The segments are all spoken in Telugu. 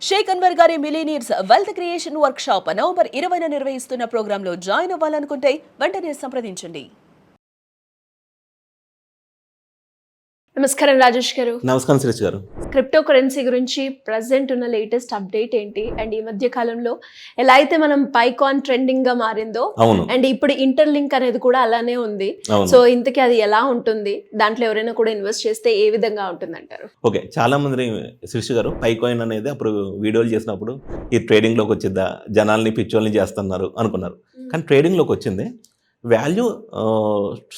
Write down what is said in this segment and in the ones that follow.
షేక్ అన్వర్ గారి millionaires wealth creation workshop November 20న నిర్వహిస్తున్న ప్రోగ్రాంలో జాయిన్ అవ్వాలనుకుంటే వెంటనే సంప్రదించండి. నమస్కారం రాజేష్ గారు. నమస్కారం శ్రీష్ గారు. క్రిప్టో కరెన్సీ గురించి ప్రజెంట్ ఉన్న లేటెస్ట్ అప్డేట్ ఏంటి? అండ్ ఈ మధ్య కాలంలో ఎలా అయితే మనం పైకాన్ ట్రెండింగ్ గా మారిందో, అండ్ ఇప్పుడు ఇంటర్లింక్ అనేది కూడా అలానే ఉంది. సో ఇంతకీ అది ఎలా ఉంటుంది? దాంట్లో ఎవరైనా కూడా ఇన్వెస్ట్ చేస్తే ఏ విధంగా ఉంటుంది అంటారు? ఓకే, చాలా మంది శ్రీష్ గారు పైకాయిన్ అనేది అప్పుడు వీడియోలు చేసినప్పుడు ఈ ట్రేడింగ్ లోకి వచ్చిద్దా, జనాల్ని పిచ్చోల్ని చేస్తున్నారు అనుకున్నారు. కానీ ట్రేడింగ్ లోకి వచ్చింది. వాల్యూ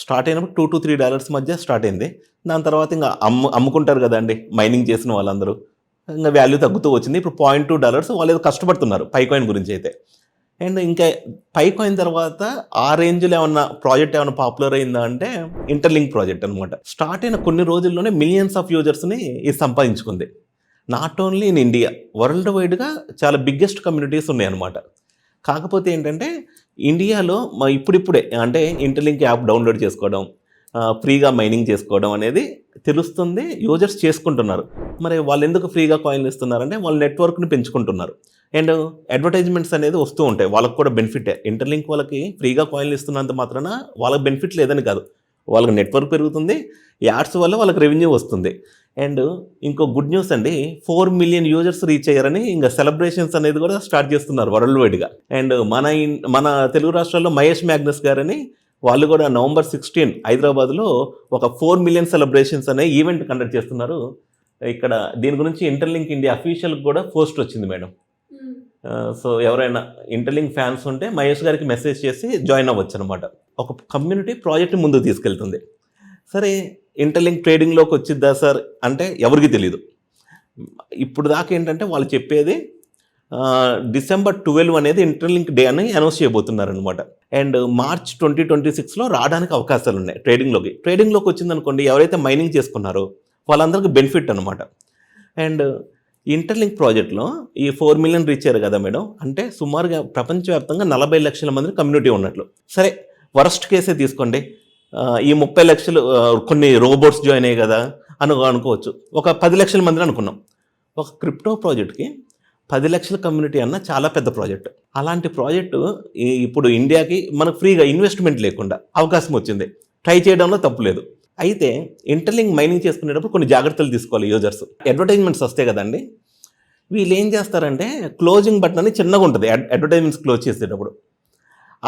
స్టార్ట్ అయినప్పుడు $2 to $3 మధ్య స్టార్ట్ అయింది. దాని తర్వాత ఇంకా అమ్ముకుంటారు కదండి మైనింగ్ చేసిన వాళ్ళందరూ, ఇంకా వాల్యూ తగ్గుతూ వచ్చింది. ఇప్పుడు $0.2 వాళ్ళు ఏదో కష్టపడుతున్నారు పైకాయిన్ గురించి అయితే. అండ్ ఇంకా పైకాయిన్ తర్వాత ఆ రేంజ్లో ఏమన్నా ప్రాజెక్ట్ ఏమైనా పాపులర్ అయిందా అంటే ఇంటర్లింక్ ప్రాజెక్ట్ అనమాట. స్టార్ట్ అయిన కొన్ని రోజుల్లోనే మిలియన్స్ ఆఫ్ యూజర్స్ని ఇది సంపాదించుకుంది. Not only in India, world వైడ్గా చాలా బిగ్గెస్ట్ కమ్యూనిటీస్ ఉన్నాయన్నమాట. కాకపోతే ఏంటంటే ఇండియాలో ఇప్పుడిప్పుడే అంటే ఇంటర్లింక్ యాప్ డౌన్లోడ్ చేసుకోవడం, ఫ్రీగా మైనింగ్ చేసుకోవడం అనేది తెలుస్తుంది, యూజర్స్ చేసుకుంటున్నారు. మరి వాళ్ళు ఎందుకు ఫ్రీగా కాయిన్లు ఇస్తున్నారంటే వాళ్ళ నెట్వర్క్ని పెంచుకుంటున్నారు. అండ్ అడ్వర్టైజ్మెంట్స్ అనేది వస్తూ ఉంటాయి, వాళ్ళకి కూడా బెనిఫిటే. ఇంటర్లింక్ వాళ్ళకి ఫ్రీగా కాయిన్లు ఇస్తున్నంత మాత్రాన వాళ్ళకి బెనిఫిట్ లేదని కాదు, వాళ్ళకి నెట్వర్క్ పెరుగుతుంది, యాడ్స్ వల్ల వాళ్ళకి రెవెన్యూ వస్తుంది. అండ్ ఇంకో గుడ్ న్యూస్ అండి, 4 million యూజర్స్ రీచ్ అయ్యారని ఇంకా సెలబ్రేషన్స్ అనేది కూడా స్టార్ట్ చేస్తున్నారు వరల్డ్ వైడ్గా. అండ్ మన తెలుగు రాష్ట్రాల్లో మహేష్ మ్యాగ్నస్ గారని వాళ్ళు కూడా November 16 హైదరాబాద్లో ఒక 4 million సెలబ్రేషన్స్ అనే ఈవెంట్ కండక్ట్ చేస్తున్నారు. ఇక్కడ దీని గురించి ఇంటర్లింక్ ఇండియా అఫీషియల్ కూడా పోస్ట్ వచ్చింది మేడం. సో ఎవరైనా ఇంటర్లింక్ ఫ్యాన్స్ ఉంటే మహేష్ గారికి మెసేజ్ చేసి జాయిన్ అవ్వచ్చు అనమాట. ఒక కమ్యూనిటీ ప్రాజెక్ట్ని ముందుకు తీసుకెళ్తుంది. సరే, ఇంటర్లింక్ ట్రేడింగ్లోకి వచ్చిద్దా సార్ అంటే ఎవరికి తెలియదు. ఇప్పుడు దాకా ఏంటంటే వాళ్ళు చెప్పేది December 12 అనేది ఇంటర్లింక్ డే అని అనౌన్స్ చేయబోతున్నారనమాట. అండ్ March 2026లో రావడానికి అవకాశాలు ఉన్నాయి ట్రేడింగ్లోకి వచ్చిందనుకోండి, ఎవరైతే మైనింగ్ చేసుకున్నారో వాళ్ళందరికీ బెనిఫిట్ అనమాట. అండ్ ఇంటర్లింక్ ప్రాజెక్ట్లో ఈ 4 million రీచ్ అయ్యారు కదా మేడం, అంటే సుమారుగా ప్రపంచవ్యాప్తంగా 40 లక్షల మంది కమ్యూనిటీ ఉన్నట్లు. సరే, వరస్ట్ కేసే తీసుకోండి, ఈ 30 లక్షలు కొన్ని రోబోట్స్ జాయిన్ అయ్యాయి కదా అనుకోవచ్చు. ఒక 10 లక్షల మందిని అనుకున్నాం. ఒక క్రిప్టో ప్రాజెక్ట్కి 10 లక్షల కమ్యూనిటీ అన్న చాలా పెద్ద ప్రాజెక్ట్. అలాంటి ప్రాజెక్టు ఇప్పుడు ఇండియాకి మనకు ఫ్రీగా ఇన్వెస్ట్మెంట్ లేకుండా అవకాశం వచ్చింది. ట్రై చేయడంలో తప్పు లేదు. అయితే ఇంటర్లింక్ మైనింగ్ చేసుకునేటప్పుడు కొన్ని జాగ్రత్తలు తీసుకోవాలి యూజర్స్. అడ్వర్టైజ్మెంట్స్ వస్తాయి కదండి, వీళ్ళు ఏం చేస్తారంటే క్లోజింగ్ బటన్ అని చిన్నగా ఉంటుంది అడ్వర్టైజ్మెంట్స్ క్లోజ్ చేసేటప్పుడు.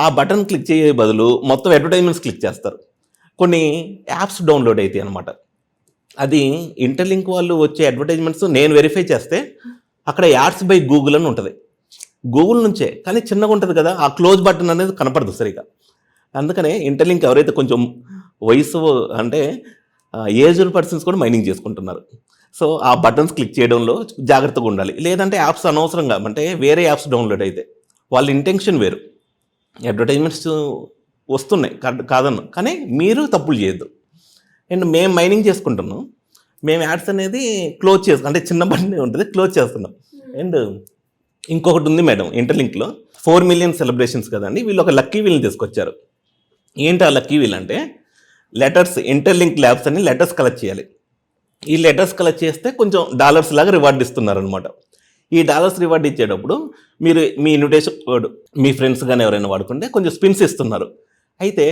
ఆ బటన్ క్లిక్ చేసే బదులు మొత్తం అడ్వర్టైజ్మెంట్స్ క్లిక్ చేస్తారు. కొన్ని యాప్స్ డౌన్లోడ్ అవుతాయి అనమాట. అది ఇంటర్లింక్ వాళ్ళు వచ్చే అడ్వర్టైజ్మెంట్స్ నేను వెరిఫై చేస్తే అక్కడ యాడ్స్ బై గూగుల్ అని ఉంటుంది, గూగుల్ నుంచే, కానీ చిన్నగా ఉంటుంది కదా, ఆ క్లోజ్ బటన్ అనేది కనపడదు సరిగా. అందుకనే ఇంటర్లింక్ ఎవరైతే కొంచెం వయసు అంటే ఏజ్డ్ పర్సన్స్ కూడా మైనింగ్ చేసుకుంటున్నారు. సో ఆ బటన్స్ క్లిక్ చేయడంలో జాగ్రత్తగా ఉండాలి. లేదంటే యాప్స్ అనవసరంగా అంటే వేరే యాప్స్ డౌన్లోడ్ అయితే వాళ్ళ ఇంటెన్షన్ వేరు. అడ్వర్టైజ్మెంట్స్ వస్తున్నాయి కాదన్న, కానీ మీరు తప్పులు చేయొద్దు. అండ్ మేము మైనింగ్ చేసుకుంటున్నాం, మేము యాడ్స్ అనేది క్లోజ్ చేస్తాం, అంటే చిన్న బండి ఉంటుంది క్లోజ్ చేస్తున్నాం. అండ్ ఇంకొకటి ఉంది మేడం, ఇంటర్లింక్లో 4 million సెలబ్రేషన్స్ కదండి, వీళ్ళు ఒక లక్కీ వీల్ని తీసుకొచ్చారు. ఏంటి ఆ లక్కీ వీల్ అంటే లెటర్స్, ఇంటర్లింక్ ల్యాబ్స్ అని లెటర్స్ కలెక్ట్ చేయాలి. ఈ లెటర్స్ కలెక్ట్ చేస్తే కొంచెం డాలర్స్ లాగా రివార్డ్ ఇస్తున్నారు అనమాట. ఈ డాలర్స్ రివార్డ్ ఇచ్చేటప్పుడు మీరు మీ ఇన్విటేషన్ కోడ్ మీ ఫ్రెండ్స్ కానీ ఎవరైనా వాడుకుంటే కొంచెం స్పిన్స్ ఇస్తున్నారు. అయితే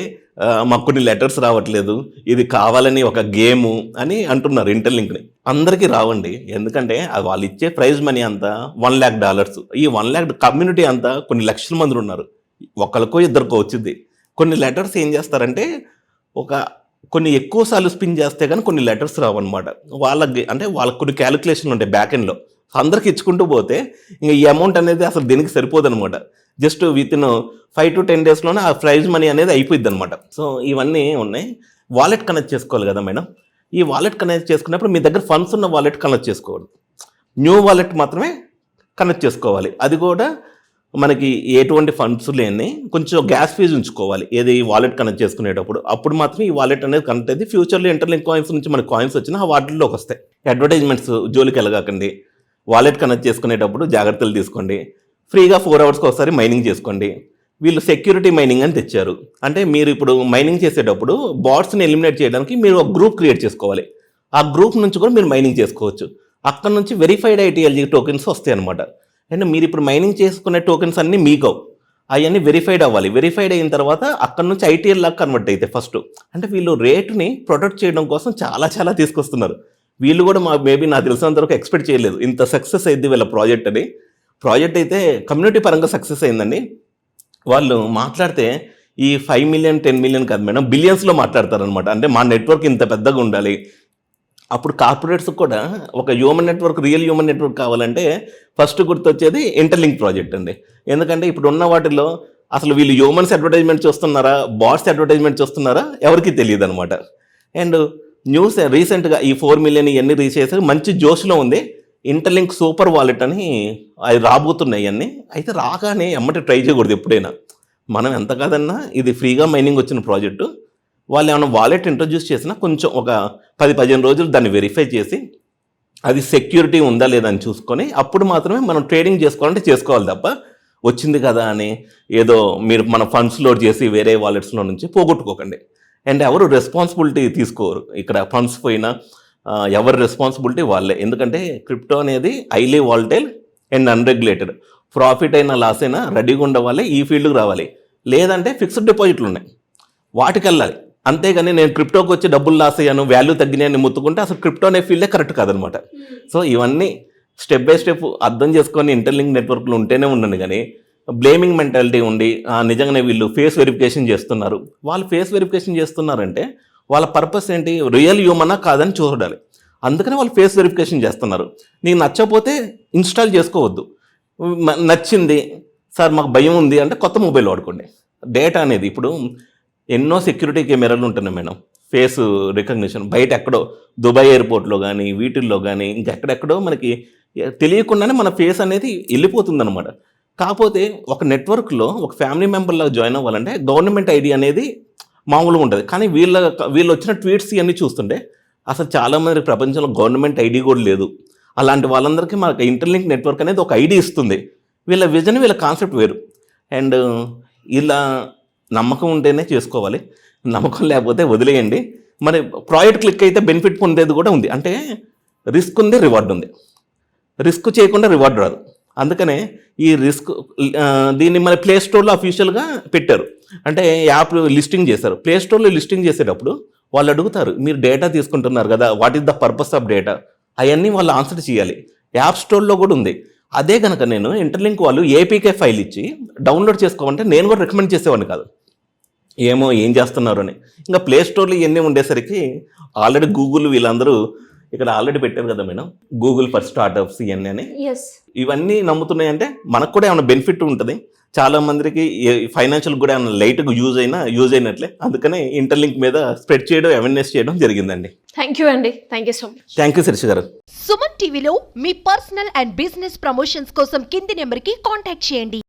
మాకు కొన్ని లెటర్స్ రావట్లేదు, ఇది కావాలని ఒక గేము అని అంటున్నారు ఇంటర్లింక్ని. అందరికీ రావండి, ఎందుకంటే అది వాళ్ళు ఇచ్చే ప్రైజ్ మనీ అంతా $1 lakh. ఈ 1 lakh కమ్యూనిటీ అంతా కొన్ని లక్షల మంది ఉన్నారు, ఒకరికో ఇద్దరికో వచ్చింది. కొన్ని లెటర్స్ ఏం చేస్తారంటే కొన్ని ఎక్కువ సార్లు స్పిన్ చేస్తే కానీ కొన్ని లెటర్స్ రావన్నమాట. వాళ్ళకి కొన్ని క్యాలిక్యులేషన్లు ఉంటాయి బ్యాక్ ఎండ్లో. అందరికి ఇచ్చుకుంటూ పోతే ఇంకా ఈ అమౌంట్ అనేది అసలు దీనికి సరిపోదు అనమాట. జస్ట్ వితిన్ 5 to 10 daysలోనే ఆ ప్రైజ్ మనీ అనేది అయిపోయింది అనమాట. సో ఇవన్నీ ఉన్నాయి. వాలెట్ కనెక్ట్ చేసుకోవాలి కదా మేడం, ఈ వాలెట్ కనెక్ట్ చేసుకున్నప్పుడు మీ దగ్గర ఫండ్స్ ఉన్న వాలెట్ కనెక్ట్ చేసుకోవాలి, న్యూ వాలెట్ మాత్రమే కనెక్ట్ చేసుకోవాలి. అది కూడా మనకి ఎటువంటి ఫండ్స్ లేని కొంచెం గ్యాస్ ఫీజు ఉంచుకోవాలి ఏది వాలెట్ కనెక్ట్ చేసుకునేటప్పుడు. అప్పుడు మాత్రమే ఈ వాలెట్ అనేది కనెక్ట్ అయితే ఫ్యూచర్లో ఇంటర్లింక్ కాయిన్స్ నుంచి మనకి కాయిన్స్ వచ్చినా ఆ వాటిల్లోకి వస్తాయి. అడ్వర్టైజ్మెంట్స్ జోలికి వెళ్ళగాకండి, వాలెట్ కనెక్ట్ చేసుకునేటప్పుడు జాగ్రత్తలు తీసుకోండి. ఫ్రీగా 4 hours ఒకసారి మైనింగ్ చేసుకోండి. వీళ్ళు సెక్యూరిటీ మైనింగ్ అని తెచ్చారు, అంటే మీరు ఇప్పుడు మైనింగ్ చేసేటప్పుడు బాట్స్ని ఎలిమినేట్ చేయడానికి మీరు ఒక గ్రూప్ క్రియేట్ చేసుకోవాలి. ఆ గ్రూప్ నుంచి కూడా మీరు మైనింగ్ చేసుకోవచ్చు. అక్కడ నుంచి వెరిఫైడ్ ఐటీఎల్జీ టోకెన్స్ వస్తాయి అనమాట. అండ్ మీరు ఇప్పుడు మైనింగ్ చేసుకునే టోకెన్స్ అన్నీ మీకు అవన్నీ వెరిఫైడ్ అవ్వాలి. వెరిఫైడ్ అయిన తర్వాత అక్కడ నుంచి ఐటీఎల్ లాగా కన్వర్ట్ అయితే ఫస్ట్ అంటే వీళ్ళు రేటుని ప్రొటెక్ట్ చేయడం కోసం చాలా చాలా తీసుకొస్తున్నారు. వీళ్ళు కూడా మేబీ నాకు తెలిసినంత వరకు ఎక్స్పెక్ట్ చేయలేదు ఇంత సక్సెస్ అయింది వీళ్ళ ప్రాజెక్ట్ అని. ప్రాజెక్ట్ అయితే కమ్యూనిటీ పరంగా సక్సెస్ అయిందండి. వాళ్ళు మాట్లాడితే ఈ 5 million 10 million కాదు మేడం, బిలియన్స్లో మాట్లాడతారనమాట. అంటే మా నెట్వర్క్ ఇంత పెద్దగా ఉండాలి. అప్పుడు కార్పొరేట్స్ కూడా ఒక human network, real human network కావాలంటే ఫస్ట్ గుర్తొచ్చేది ఇంటర్లింక్ ప్రాజెక్ట్ అండి. ఎందుకంటే ఇప్పుడు ఉన్న వాటిలో అసలు వీళ్ళు హ్యూమన్స్ అడ్వర్టైజ్మెంట్ చూస్తున్నారా, బాట్స్ అడ్వర్టైజ్మెంట్ చూస్తున్నారా ఎవరికి తెలియదు అనమాట. అండ్ న్యూస్ రీసెంట్గా ఈ 4 million ఇవన్నీ రీచ్ చేసి మంచి జోష్లో ఉంది. ఇంటర్లింక్ సూపర్ వాలెట్ అని అవి రాబోతున్నాయి అన్నీ. అయితే రాగానే ఎమ్మటి ట్రై చేయకూడదు ఎప్పుడైనా. మనం ఎంత కాదన్నా ఇది ఫ్రీగా మైనింగ్ వచ్చిన ప్రాజెక్టు. వాళ్ళు ఏమైనా వాలెట్ ఇంట్రడ్యూస్ చేసినా కొంచెం ఒక 10-15 రోజులు దాన్ని వెరిఫై చేసి అది సెక్యూరిటీ ఉందా లేదా అని చూసుకొని అప్పుడు మాత్రమే మనం ట్రేడింగ్ చేసుకోవాలంటే చేసుకోవాలి తప్ప వచ్చింది కదా అని ఏదో మీరు మన ఫండ్స్ లోడ్ చేసి వేరే వాలెట్స్లో నుంచి పోగొట్టుకోకండి. అండ్ ఎవరు రెస్పాన్సిబిలిటీ తీసుకోరు. ఇక్కడ ఫండ్స్ పోయినా ఎవరి రెస్పాన్సిబిలిటీ వాళ్ళే. ఎందుకంటే క్రిప్టో అనేది highly volatile and unregulated. Profit అయినా లాస్ అయినా రెడీగా ఉండే వాళ్ళే ఈ ఫీల్డ్కి రావాలి. లేదంటే ఫిక్స్డ్ డిపాజిట్లు ఉన్నాయి వాటికి వెళ్ళాలి. అంతేగాని నేను క్రిప్టోకి వచ్చి డబ్బులు లాస్ అయ్యాను, వాల్యూ తగ్గినాయని ముత్తుకుంటే అసలు క్రిప్టో అనే ఫీల్డే కరెక్ట్ కాదనమాట. సో ఇవన్నీ స్టెప్ బై స్టెప్ అర్థం చేసుకొని ఇంటర్లింక్ నెట్వర్క్లు ఉంటేనే ఉండండి. కానీ బ్లేమింగ్ మెంటాలిటీ ఉండి నిజంగానే వీళ్ళు ఫేస్ వెరిఫికేషన్ చేస్తున్నారు. వాళ్ళు ఫేస్ వెరిఫికేషన్ చేస్తున్నారంటే వాళ్ళ పర్పస్ ఏంటి, రియల్ హ్యూమనా కాదని చూడాలి. అందుకని వాళ్ళు ఫేస్ వెరిఫికేషన్ చేస్తున్నారు. నీకు నచ్చకపోతే ఇన్స్టాల్ చేసుకోవద్దు. నచ్చింది సార్ మాకు భయం ఉంది అంటే కొత్త మొబైల్ వాడుకోండి. డేటా అనేది ఇప్పుడు ఎన్నో సెక్యూరిటీ కెమెరాలు ఉంటున్నాయి మేడం, ఫేస్ రికగ్నిషన్. బయట ఎక్కడో దుబాయ్ ఎయిర్పోర్ట్లో కానీ వీటిల్లో కానీ ఇంకెక్కడెక్కడో మనకి తెలియకుండానే మన ఫేస్ అనేది వెళ్ళిపోతుందన్నమాట. కాకపోతే ఒక నెట్వర్క్లో ఒక ఫ్యామిలీ మెంబర్లా జాయిన్ అవ్వాలంటే గవర్నమెంట్ ఐడి అనేది మామూలుగా ఉంటుంది. కానీ వీళ్ళు వచ్చిన ట్వీట్స్ ఇవన్నీ చూస్తుంటే అసలు చాలామంది ప్రపంచంలో గవర్నమెంట్ ఐడి కూడా లేదు. అలాంటి వాళ్ళందరికీ మనకు ఇంటర్లింక్ నెట్వర్క్ అనేది ఒక ఐడి ఇస్తుంది. వీళ్ళ విజన్, వీళ్ళ కాన్సెప్ట్ వేరు. అండ్ ఇలా నమ్మకం ఉంటేనే చేసుకోవాలి, నమ్మకం లేకపోతే వదిలేయండి. మరి ప్రాజెక్ట్ క్లిక్ అయితే బెనిఫిట్ పొందేది కూడా ఉంది. అంటే రిస్క్ ఉంది, రివార్డ్ ఉంది. రిస్క్ చేయకుండా రివార్డ్ రాదు. అందుకనే ఈ రిస్క్ దీన్ని మన ప్లే స్టోర్లో అఫీషియల్గా పెట్టారు. అంటే యాప్ లిస్టింగ్ చేశారు. ప్లే స్టోర్లో లిస్టింగ్ చేసేటప్పుడు వాళ్ళు అడుగుతారు, మీరు డేటా తీసుకుంటున్నారు కదా, what is the purpose of data, అవన్నీ వాళ్ళు ఆన్సర్ చేయాలి. యాప్ స్టోర్లో కూడా ఉంది. అదే కనుక నేను ఇంటర్లింక్ వాళ్ళు ఏపీకే ఫైల్ ఇచ్చి డౌన్లోడ్ చేసుకోవాలంటే నేను కూడా రికమెండ్ చేసేవాడిని కాదు. ఏమో ఏం చేస్తున్నారు అని. ఇంకా ప్లే స్టోర్లో ఇవన్నీ ఉండేసరికి ఆల్రెడీ గూగుల్ వీళ్ళందరూ ఇక్కడ ఆల్రెడీ పెట్టారు కదా మేడం, గూగుల్ ఫర్ స్టార్టప్స్ ఇవన్నీ అని. ఇవన్నీ నమ్ముతున్నాయంటే మనకు కూడా ఏమైనా బెనిఫిట్ ఉంటుంది. చాలా మందికి ఫైనాన్షియల్ కూడా ఏమైనా లైట్గా యూజ్ అయినట్లే. అందుకనే ఇంటర్లింక్ మీద స్ప్రెడ్ చేయడం, అవేర్నెస్ చేయడం జరిగిందండి. థ్యాంక్ యూ అండి, thank you so much. Thank you Sirisha గారు. సుమన్ టీవీలో మీ పర్సనల్ అండ్ బిజినెస్ ప్రమోషన్స్ కోసం కింది నెంబర్కి కాంటాక్ట్ చేయండి.